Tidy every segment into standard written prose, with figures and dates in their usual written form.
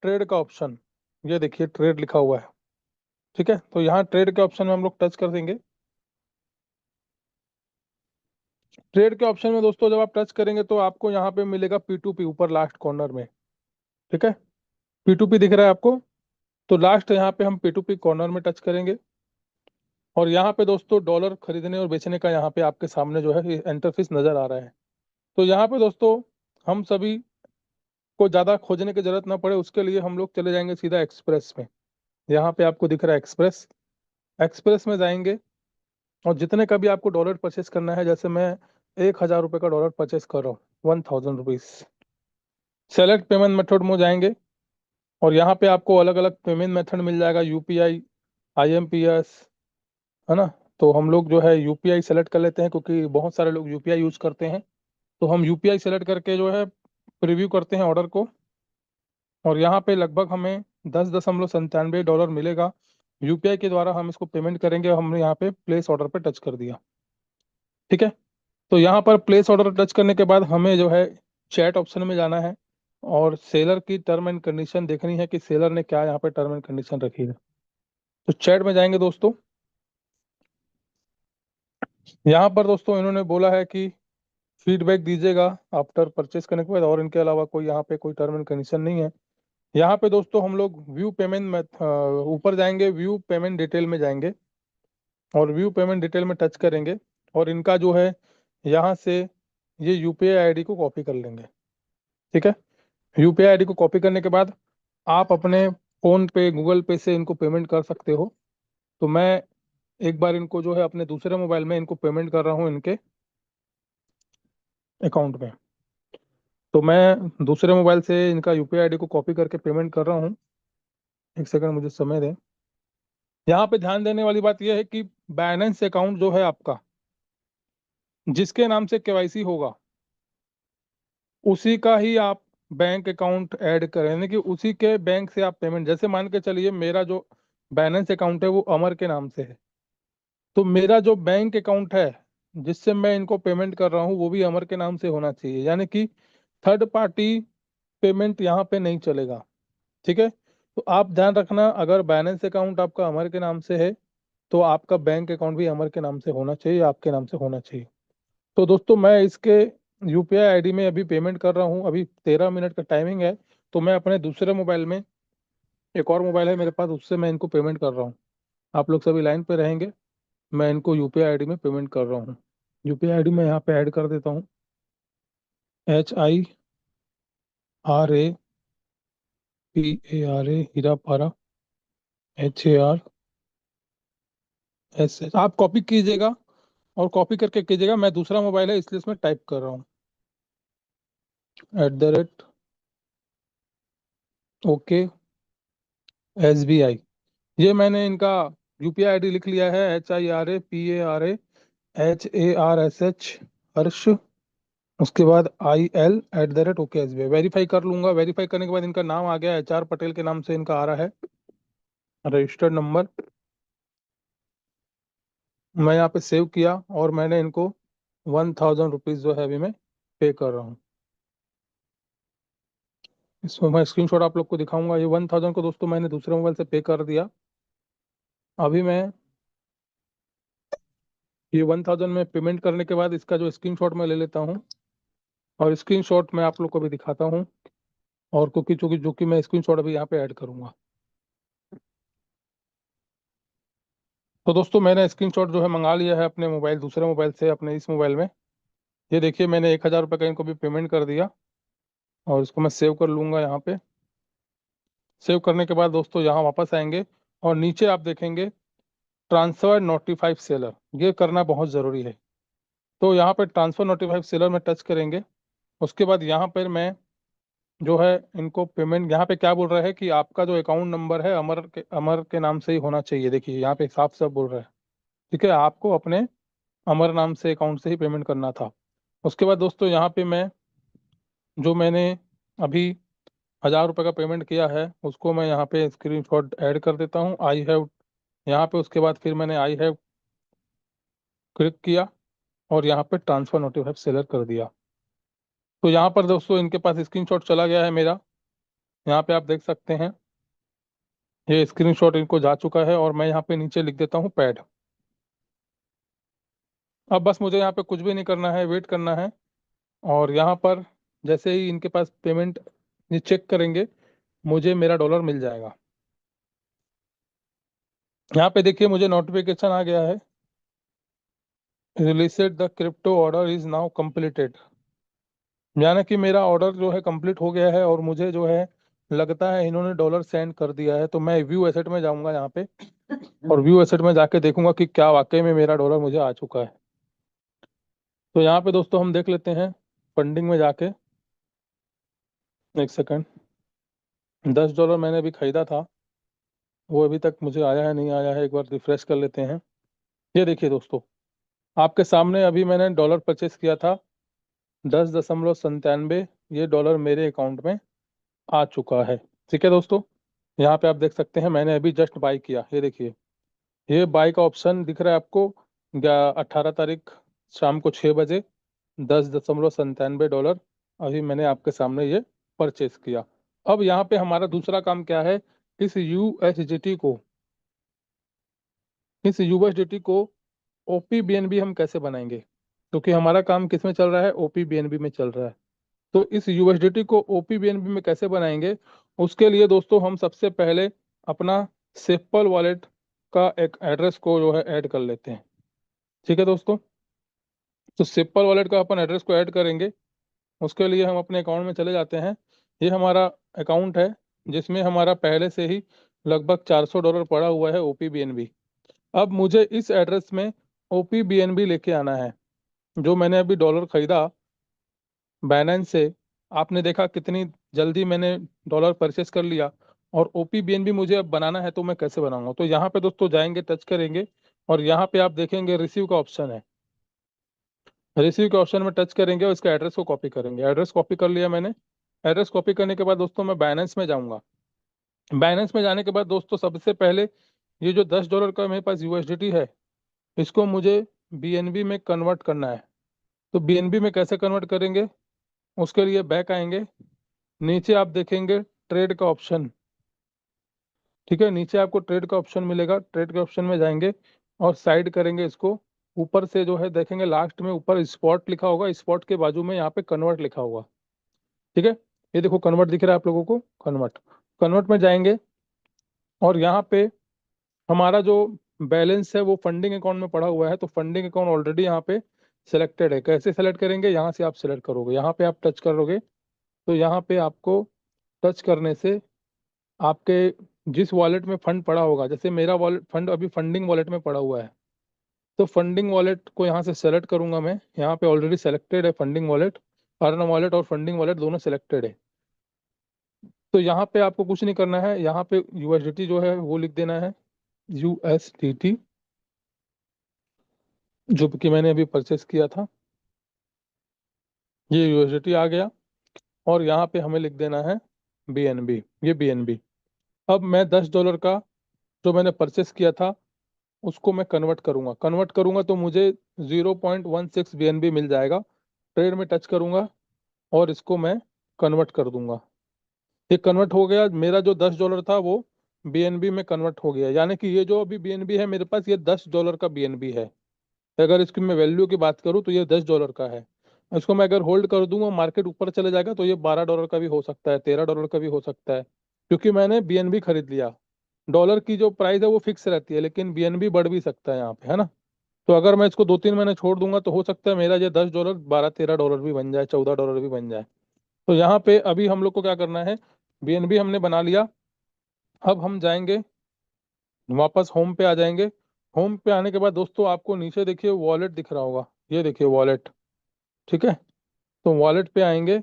Trade का option, ये देखिए ट्रेड लिखा हुआ है। ठीक है, तो यहाँ ट्रेड के ऑप्शन में हम लोग टच कर देंगे। ट्रेड के ऑप्शन में दोस्तों जब आप टच करेंगे तो आपको यहाँ पे मिलेगा P2P ऊपर लास्ट कॉर्नर में। ठीक है, P2P दिख रहा है आपको, तो लास्ट यहाँ पे हम P2P कॉर्नर में टच करेंगे और यहाँ पे दोस्तों डॉलर खरीदने और बेचने का यहाँ पे आपके सामने जो है इंटरफेस नजर आ रहा है। तो यहाँ पे दोस्तों हम सभी को ज़्यादा खोजने की जरूरत ना पड़े, उसके लिए हम लोग चले जाएंगे सीधा एक्सप्रेस में। यहाँ पे आपको दिख रहा है एक्सप्रेस, एक्सप्रेस में जाएंगे और जितने का भी आपको डॉलर परचेस करना है, जैसे मैं 1,000 रुपये का डॉलर परचेस कर रहा हूँ, 1,000 रुपीज, सेलेक्ट पेमेंट मेथड में जाएंगे और यहाँ पे आपको अलग अलग पेमेंट मेथड मिल जाएगा, यूपीआई, आईएमपीएस, है ना। तो हम लोग जो है यूपीआई सेलेक्ट कर लेते हैं क्योंकि बहुत सारे लोग यूपीआई यूज करते हैं। तो हम यूपीआई सेलेक्ट करके जो है प्रीव्यू करते हैं ऑर्डर को और यहाँ पे लगभग हमें 10.97 डॉलर मिलेगा। यूपीआई के द्वारा हम इसको पेमेंट करेंगे और हमने यहाँ पे प्लेस ऑर्डर पे टच कर दिया। ठीक है, तो यहाँ पर प्लेस ऑर्डर टच करने के बाद हमें जो है चैट ऑप्शन में जाना है और सेलर की टर्म एंड कंडीशन देखनी है कि सेलर ने क्या यहाँ पे टर्म एंड कंडीशन रखी है। तो चैट में जाएंगे दोस्तों, यहाँ पर दोस्तों इन्होंने बोला है कि फीडबैक दीजिएगा आफ्टर परचेस करने के बाद, और इनके अलावा कोई यहाँ पे कोई टर्म एंड कंडीशन नहीं है। यहाँ पे दोस्तों हम लोग व्यू पेमेंट ऊपर जाएंगे, व्यू पेमेंट डिटेल में जाएंगे और व्यू पेमेंट डिटेल में टच करेंगे और इनका जो है यहाँ से ये यूपीआई आईडी को कॉपी कर लेंगे। ठीक है, यूपीआई आईडी को कॉपी करने के बाद आप अपने फोन पे, गूगल पे से इनको पेमेंट कर सकते हो। तो मैं एक बार इनको जो है अपने दूसरे मोबाइल में इनको पेमेंट कर रहा हूँ इनके अकाउंट में। तो मैं दूसरे मोबाइल से इनका यूपीआई आईडी को कॉपी करके पेमेंट कर रहा हूँ। एक सेकंड मुझे समय दें। यहाँ पे ध्यान देने वाली बात यह है कि बैलेंस अकाउंट जो है आपका, जिसके नाम से केवाईसी होगा उसी का ही आप बैंक अकाउंट ऐड करें, यानी कि उसी के बैंक से आप पेमेंट, जैसे मान के चलिए मेरा जो बैलेंस अकाउंट है वो अमर के नाम से है, तो मेरा जो बैंक अकाउंट है जिससे मैं इनको पेमेंट कर रहा हूँ वो भी अमर के नाम से होना चाहिए, यानी कि थर्ड पार्टी पेमेंट यहाँ पे नहीं चलेगा। ठीक है, तो आप ध्यान रखना, अगर बैलेंस अकाउंट आपका अमर के नाम से है तो आपका बैंक अकाउंट भी अमर के नाम से होना चाहिए, आपके नाम से होना चाहिए। तो दोस्तों मैं इसके यूपीआई आईडी में अभी पेमेंट कर रहा हूँ, अभी 13 मिनट का टाइमिंग है। तो मैं अपने दूसरे मोबाइल में, एक और मोबाइल है मेरे पास, उससे मैं इनको पेमेंट कर रहा हूँ। आप लोग सभी लाइन पे रहेंगे, मैं इनको यूपीआई आईडी में पेमेंट कर रहा हूँ। यूपीआई आईडी में यहाँ पे ऐड कर देता हूँ, HIRAPARA हीरापारा, HARSS। आप कॉपी कीजिएगा और कॉपी करके कीजिएगा, मैं दूसरा मोबाइल है इसलिए इसमें टाइप कर रहा हूँ @OK SBI। ये मैंने इनका यूपीआई आईडी लिख लिया है, HIRAPARA हर्ष, उसके बाद IL@OKSBI। वेरीफाई कर लूंगा, वेरीफाई करने के बाद इनका नाम आ गया, HR पटेल के नाम से इनका आ रहा है रजिस्टर्ड नंबर। मैं यहाँ पे सेव किया और मैंने इनको 1,000 रुपीज जो है अभी मैं पे कर रहा हूँ। इसमें मैं स्क्रीनशॉट आप लोग को दिखाऊंगा। ये 1,000 को दोस्तों मैंने दूसरे मोबाइल से पे कर दिया। अभी मैं ये 1,000 में पेमेंट करने के बाद इसका जो स्क्रीनशॉट मैं ले लेता हूँ और स्क्रीनशॉट मैं आप लोग को भी दिखाता हूँ, और क्योंकि चूंकि जो कि मैं स्क्रीनशॉट अभी यहाँ पे ऐड करूंगा। तो दोस्तों मैंने स्क्रीनशॉट जो है मंगा लिया है अपने मोबाइल, दूसरे मोबाइल से अपने इस मोबाइल में। ये देखिए मैंने 1,000 रुपये का इनको भी पेमेंट कर दिया और इसको मैं सेव कर लूंगा यहाँ पे। सेव करने के बाद दोस्तों यहाँ वापस आएंगे और नीचे आप देखेंगे ट्रांसफर नोटिफाइड सेलर, ये करना बहुत ज़रूरी है। तो यहाँ पे ट्रांसफर नोटिफाइड सेलर में टच करेंगे। उसके बाद यहाँ पर मैं जो है इनको पेमेंट, यहाँ पे क्या बोल रहा है कि आपका जो अकाउंट नंबर है अमर के नाम से ही होना चाहिए। देखिए यहाँ पे साफ साफ बोल रहा है। ठीक है, आपको अपने अमर नाम से अकाउंट से ही पेमेंट करना था। उसके बाद दोस्तों यहाँ पे मैं जो मैंने अभी 1,000 रुपये का पेमेंट किया है उसको मैं यहाँ पे स्क्रीनशॉट ऐड कर देता हूँ, आई हैव यहाँ पे। उसके बाद फिर मैंने आई हैव क्लिक किया और यहाँ पे ट्रांसफर नोटिफाइड सेलर कर दिया। तो यहाँ पर दोस्तों इनके पास स्क्रीनशॉट चला गया है मेरा यहाँ पे आप देख सकते हैं ये स्क्रीनशॉट इनको जा चुका है, और मैं यहाँ पे नीचे लिख देता हूँ पैड। अब बस मुझे यहाँ पे कुछ भी नहीं करना है, वेट करना है। और यहाँ पर जैसे ही इनके पास पेमेंट ये चेक करेंगे, मुझे मेरा डॉलर मिल जाएगा। यहाँ पे देखिए मुझे नोटिफिकेशन आ गया है, released the crypto order is now completed. यानी कि मेरा ऑर्डर जो है कंप्लीट हो गया है, और मुझे जो है लगता है इन्होंने डॉलर सेंड कर दिया है। तो मैं व्यू एसेट में जाऊंगा यहाँ पे, और व्यू एसेट में जाके देखूंगा कि क्या वाकई में मेरा डॉलर मुझे आ चुका है। तो यहाँ पे दोस्तों हम देख लेते हैं फंडिंग में जाके। एक सेकंड, $10 मैंने अभी खरीदा था, वो अभी तक मुझे आया है नहीं आया है, एक बार रिफ्रेश कर लेते हैं। ये देखिए दोस्तों, आपके सामने अभी मैंने डॉलर परचेस किया था 10.97, ये डॉलर मेरे अकाउंट में आ चुका है। ठीक है दोस्तों, यहाँ पे आप देख सकते हैं मैंने अभी जस्ट बाई किया। ये देखिए, ये बाई का ऑप्शन दिख रहा है आपको 18 तारीख शाम को 6 बजे, $10.97 अभी मैंने आपके सामने ये परचेस किया। अब यहाँ पे हमारा दूसरा काम क्या है, इस यूएसडीटी को इस यूएसडीटी को ओपीबीएनबी हम कैसे बनाएंगे, क्योंकि हमारा काम किस में चल रहा है, ओपीबीएनबी में चल रहा है। तो इस यूएसडीटी को ओपीबीएनबी में कैसे बनाएंगे, उसके लिए दोस्तों हम सबसे पहले अपना सिंपल वॉलेट का एक एड्रेस को जो है ऐड कर लेते हैं। ठीक है दोस्तों, तो सिंपल वॉलेट का अपन एड्रेस को ऐड करेंगे। उसके लिए हम अपने अकाउंट में चले जाते हैं। ये हमारा अकाउंट है जिसमें हमारा पहले से ही लगभग $400 पड़ा हुआ है ओपीबीएनबी। अब मुझे इस एड्रेस में ओपीबीएनबी लेके आना है। जो मैंने अभी डॉलर खरीदा बाइनेंस से, आपने देखा कितनी जल्दी मैंने डॉलर परचेस कर लिया। और ओपीबीएनबी मुझे अब बनाना है, तो मैं कैसे बनाऊंगा। तो यहाँ पे दोस्तों जाएंगे, टच करेंगे, और यहाँ पे आप देखेंगे रिसीव का ऑप्शन है। रिसीव के ऑप्शन में टच करेंगे और इसका एड्रेस को कॉपी करेंगे। एड्रेस कॉपी कर लिया मैंने। एड्रेस कॉपी करने के बाद दोस्तों मैं बाइनेंस में जाऊंगा। बाइनेंस में जाने के बाद दोस्तों सबसे पहले ये जो $10 का मेरे पास यूएसडीटी है, इसको मुझे बीएनबी में कन्वर्ट करना है। तो बीएनबी में कैसे कन्वर्ट करेंगे, उसके लिए बैक आएंगे। नीचे आप देखेंगे ट्रेड का ऑप्शन। ठीक है, नीचे आपको ट्रेड का ऑप्शन मिलेगा, ट्रेड के ऑप्शन में जाएंगे और साइड करेंगे इसको। ऊपर से जो है देखेंगे लास्ट में ऊपर स्पॉट लिखा होगा, स्पॉट के बाजू में यहाँ पे कन्वर्ट लिखा होगा। ठीक है, ये देखो कन्वर्ट दिख रहा है आप लोगों को, कन्वर्ट। कन्वर्ट में जाएंगे, और यहाँ पे हमारा जो बैलेंस है वो फंडिंग अकाउंट में पड़ा हुआ है। तो फंडिंग अकाउंट ऑलरेडी यहाँ पे सिलेक्टेड है। कैसे सेलेक्ट करेंगे, यहाँ से आप सिलेक्ट करोगे, यहाँ पे आप टच करोगे, तो यहाँ पे आपको टच करने से आपके जिस वॉलेट में फंड पड़ा होगा, जैसे मेरा वॉलेट फंड अभी फंडिंग वॉलेट में पड़ा हुआ है, तो फंडिंग वॉलेट को यहाँ से सेलेक्ट करूंगा मैं। यहाँ पे ऑलरेडी सेलेक्टेड है फंडिंग वॉलेट, अर्न वॉलेट और फंडिंग वॉलेट दोनों सेलेक्टेड है। तो यहाँ पे आपको कुछ नहीं करना है, यहाँ पे यूएसडीटी जो है वो लिख देना है, यूएसडीटी, जो कि मैंने अभी परचेस किया था। ये यूएसडीटी आ गया, और यहाँ पे हमें लिख देना है बीएनबी, ये बीएनबी। अब मैं $10 का जो मैंने परचेस किया था उसको मैं कन्वर्ट करूंगा तो मुझे 0.16 बीएनबी मिल जाएगा। ट्रेड में टच करूंगा और इसको मैं कन्वर्ट कर दूंगा। ये कन्वर्ट हो गया, मेरा जो $10 था वो बीएनबी में कन्वर्ट हो गया। यानी कि ये जो अभी बीएनबी है मेरे पास, ये $10 का बीएनबी है। अगर इसकी मैं वैल्यू की बात करूँ तो ये $10 का है। इसको मैं अगर होल्ड कर दूंगा, मार्केट ऊपर चले जाएगा तो ये $12 का भी हो सकता है, $13 का भी हो सकता है, क्योंकि मैंने बीएनबी खरीद लिया। डॉलर की जो प्राइस है वो फिक्स रहती है, लेकिन बीएनबी बढ़ भी सकता है यहाँ पे, है ना। तो अगर मैं इसको 2-3 महीने छोड़ दूंगा तो हो सकता है मेरा ये $10 $12-13 भी बन जाए, $14 भी बन जाए। तो यहाँ पे अभी हम लोग को क्या करना है, बीएनबी हमने बना लिया। अब हम जाएंगे वापस होम पे आ जाएंगे। होम पे आने के बाद दोस्तों आपको नीचे देखिए वॉलेट दिख रहा होगा, ये देखिए वॉलेट। ठीक है, तो वॉलेट पे आएंगे।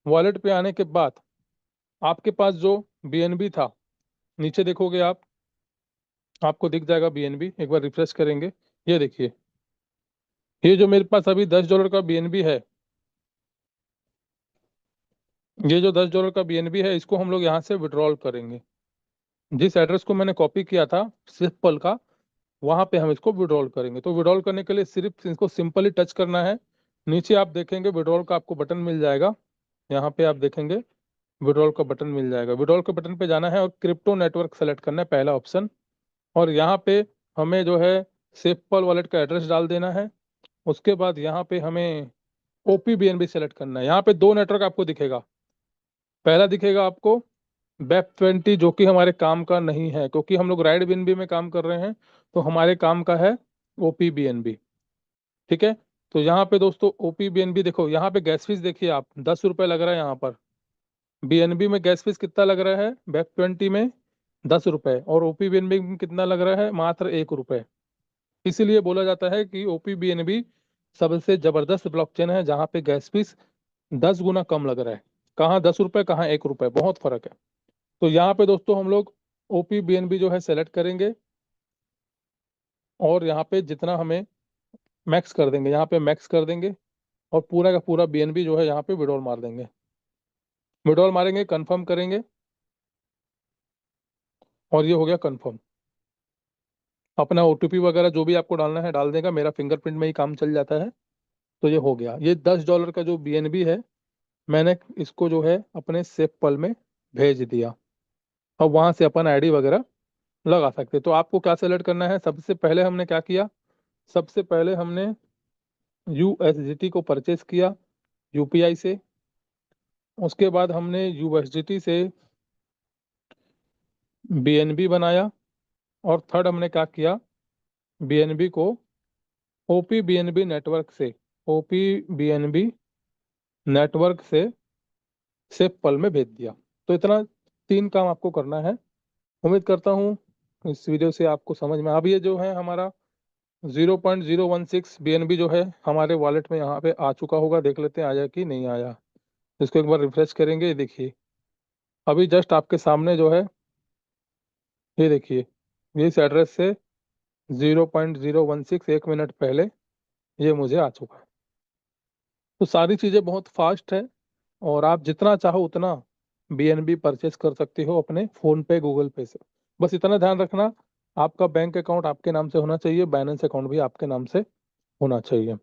वॉलेट पे आने के बाद आपके पास जो बीएनबी था, नीचे देखोगे आप, आपको दिख जाएगा बीएनबी। एक बार रिफ्रेश करेंगे, ये देखिए, ये जो मेरे पास अभी $10 का बीएनबी है, ये जो $10 का बीएनबी है, इसको हम लोग यहाँ से विड्रॉल करेंगे। जिस एड्रेस को मैंने कॉपी किया था सिंपल का, वहां पे हम इसको विड्रॉल करेंगे। तो विड्रॉल करने के लिए सिर्फ इसको सिंपली टच करना है। नीचे आप देखेंगे विड्रॉल का आपको बटन मिल जाएगा, यहाँ पे आप देखेंगे विड्रॉल का बटन मिल जाएगा। विड्रॉल के बटन पे जाना है और क्रिप्टो नेटवर्क सेलेक्ट करना है, पहला ऑप्शन। और यहाँ पे हमें जो है सेफपल वॉलेट का एड्रेस डाल देना है। उसके बाद यहाँ पे हमें OPBNB सेलेक्ट करना है। यहाँ पे दो नेटवर्क आपको दिखेगा। पहला दिखेगा आपको वेब20, जो कि हमारे काम का नहीं है, क्योंकि हम लोग राइड BNB में काम कर रहे हैं, तो हमारे काम का है OPBNB। ठीक है, तो यहाँ पे दोस्तों OPBNB देखो, यहाँ पे गैस फीस देखिए आप, 10 रुपये लग रहा है यहाँ पर। BNB में गैस फीस कितना लग रहा है, वेब20 में 10 रुपये, और OPBNB में कितना लग रहा है, मात्र 1 रुपये। इसीलिए बोला जाता है कि OPBNB सबसे जबरदस्त ब्लॉकचेन है, जहाँ पे गैस फीस 10 गुना कम लग रहा है। कहाँ 10 रुपये, कहाँ 1 रुपये, बहुत फर्क है। तो यहाँ पे दोस्तों हम लोग OPBNB जो है सेलेक्ट करेंगे, और यहाँ पे जितना हमें मैक्स कर देंगे, यहाँ पे मैक्स कर देंगे, और पूरा का पूरा BNB जो है यहाँ पे विड्रॉल मार देंगे। विड्रॉल मारेंगे, कंफर्म करेंगे, और ये हो गया कंफर्म। अपना OTP वगैरह जो भी आपको डालना है डाल देगा, मेरा फिंगरप्रिंट में ही काम चल जाता है। तो ये हो गया, ये $10 का जो BNB है, मैंने इसको जो है अपने सेफपल में भेज दिया। अब वहां से अपन ID वगैरह लगा सकते। तो आपको क्या सेलेक्ट करना है, सबसे पहले हमने क्या किया, सबसे पहले हमने USDT को परचेस किया UPI से। उसके बाद हमने USDT से BNB बनाया, और थर्ड हमने क्या किया, BNB को OPBNB नेटवर्क से, OPBNB नेटवर्क से सेफपल में भेज दिया। तो इतना 3 काम आपको करना है। उम्मीद करता हूँ इस वीडियो से आपको समझ में। अब ये जो है हमारा 0.016 BNB जो है हमारे वॉलेट में यहाँ पे आ चुका होगा। देख लेते हैं आया कि नहीं आया। इसको एक बार रिफ्रेश करेंगे, ये देखिए अभी जस्ट आपके सामने जो है, ये देखिए, ये इस एड्रेस से 0.016 1 मिनट पहले ये मुझे आ चुका है। तो सारी चीज़ें बहुत फास्ट है, और आप जितना चाहो उतना BNB परचेस कर सकते हो अपने फ़ोन पे, गूगल पे से। बस इतना ध्यान रखना, आपका बैंक अकाउंट आपके नाम से होना चाहिए, बाइनेंस अकाउंट भी आपके नाम से होना चाहिए।